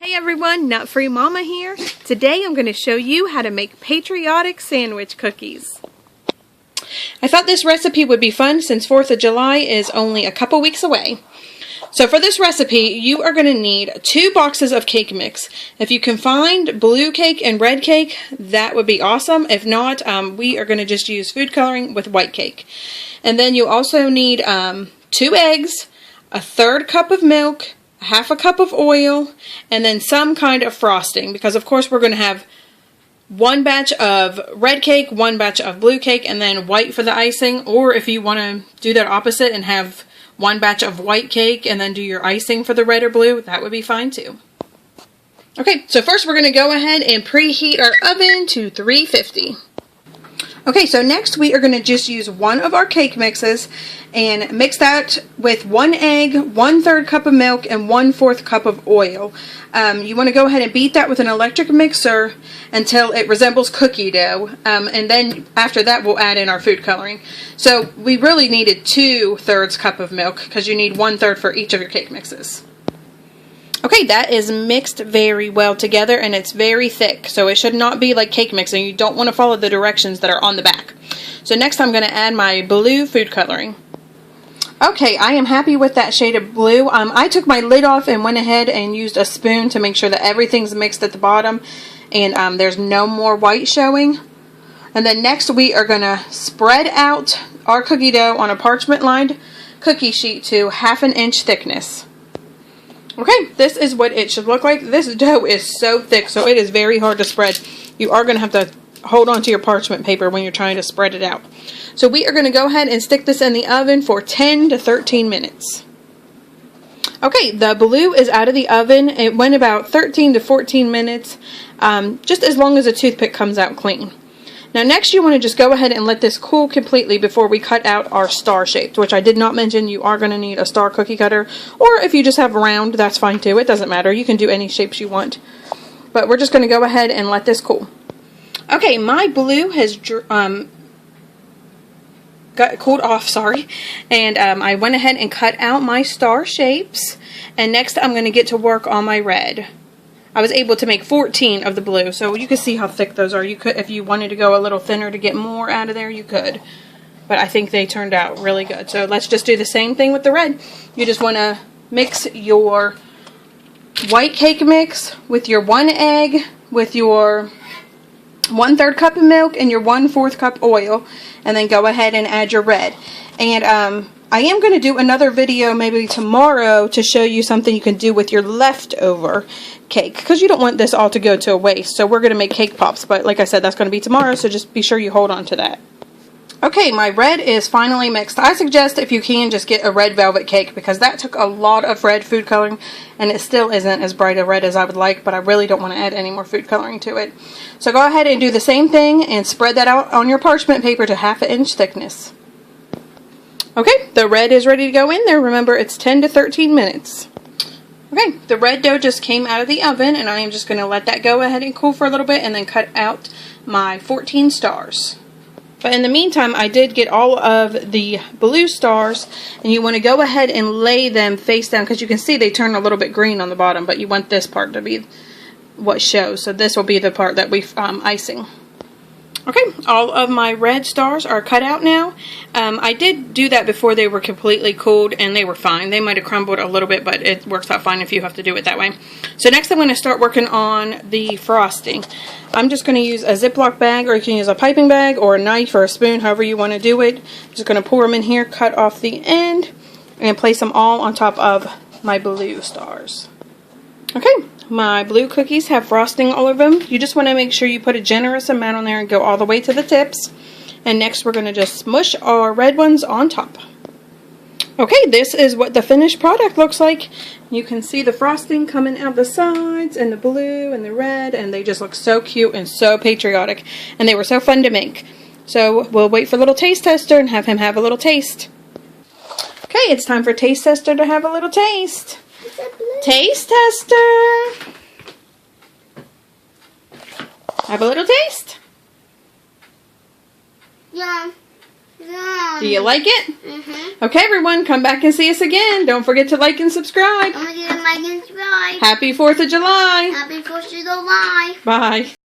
Hey everyone, Nut Free Mama here. Today I'm going to show you how to make patriotic sandwich cookies. I thought this recipe would be fun since 4th of July is only a couple weeks away. So for this recipe, you are going to need 2 boxes of cake mix. If you can find blue cake and red cake, that would be awesome. If not, we are going to just use food coloring with white cake. And then you also need 2 eggs, a 1/3 cup of milk, 1/2 cup of oil, and then some kind of frosting, because of course we're going to have 1 batch of red cake, 1 batch of blue cake, and then white for the icing. Or if you want to do that opposite and have 1 batch of white cake and then do your icing for the red or blue, that would be fine too. Okay, so first we're going to go ahead and preheat our oven to 350. Okay, so next we are going to just use one of our cake mixes and mix that with 1 egg, 1/3 cup of milk, and 1/4 cup of oil. You want to go ahead and beat that with an electric mixer until it resembles cookie dough. And then after that we'll add in our food coloring. So we really needed 2/3 cup of milk because you need 1/3 for each of your cake mixes. Okay, that is mixed very well together and it's very thick, so it should not be like cake mix, and you don't want to follow the directions that are on the back. So next I'm going to add my blue food coloring. Okay, I am happy with that shade of blue. I took my lid off and went ahead and used a spoon to make sure that everything's mixed at the bottom and there's no more white showing. And then next we are going to spread out our cookie dough on a parchment lined cookie sheet to 1/2 inch thickness. Okay, this is what it should look like. This dough is so thick, so it is very hard to spread. You are going to have to hold on to your parchment paper when you're trying to spread it out. So we are going to go ahead and stick this in the oven for 10 to 13 minutes. Okay, the blue is out of the oven. It went about 13 to 14 minutes, just as long as a toothpick comes out clean. Now next you want to just go ahead and let this cool completely before we cut out our star shapes, which I did not mention. You are going to need a star cookie cutter, or if you just have round, that's fine too. It doesn't matter. You can do any shapes you want. But we're just going to go ahead and let this cool. Okay, my blue has got cooled off, sorry. And I went ahead and cut out my star shapes. And next I'm going to get to work on my red. I was able to make 14 of the blue, so you can see how thick those are. You could, if you wanted to go a little thinner to get more out of there, you could. But I think they turned out really good. So let's just do the same thing with the red. You just want to mix your white cake mix with your 1 egg, with your 1/3 cup of milk, and your 1/4 cup oil, and then go ahead and add your red. And I am going to do another video maybe tomorrow to show you something you can do with your leftover cake, because you don't want this all to go to a waste. So we're going to make cake pops, but like I said, that's going to be tomorrow, so just be sure you hold on to that. Okay, my red is finally mixed. I suggest, if you can, just get a red velvet cake, because that took a lot of red food coloring and it still isn't as bright a red as I would like, but I really don't want to add any more food coloring to it. So go ahead and do the same thing and spread that out on your parchment paper to 1/2 inch thickness. Okay, the red is ready to go in there. Remember, it's 10 to 13 minutes. Okay, the red dough just came out of the oven, and I am just going to let that go ahead and cool for a little bit and then cut out my 14 stars. But in the meantime, I did get all of the blue stars, and you want to go ahead and lay them face down, because you can see they turn a little bit green on the bottom, but you want this part to be what shows. So this will be the part that we're icing. Okay, all of my red stars are cut out now. I did do that before they were completely cooled, and they were fine. They might have crumbled a little bit, but it works out fine if you have to do it that way. So next I'm going to start working on the frosting. I'm just going to use a Ziploc bag, or you can use a piping bag or a knife or a spoon, however you want to do it. I'm just going to pour them in here, cut off the end, and place them all on top of my blue stars. Okay, my blue cookies have frosting all over them. You just want to make sure you put a generous amount on there and go all the way to the tips. And next we're going to just smush our red ones on top. Okay, this is what the finished product looks like. You can see the frosting coming out the sides, and the blue and the red, and they just look so cute and so patriotic. And they were so fun to make. So we'll wait for a little taste tester and have him have a little taste. Okay, it's time for taste tester to have a little taste. Taste tester. Have a little taste. Yeah. Yeah. Do you like it? Mm-hmm. Okay, everyone, come back and see us again. Don't forget to like and subscribe. Don't forget to like and subscribe. Happy 4th of July. Happy 4th of July. Bye.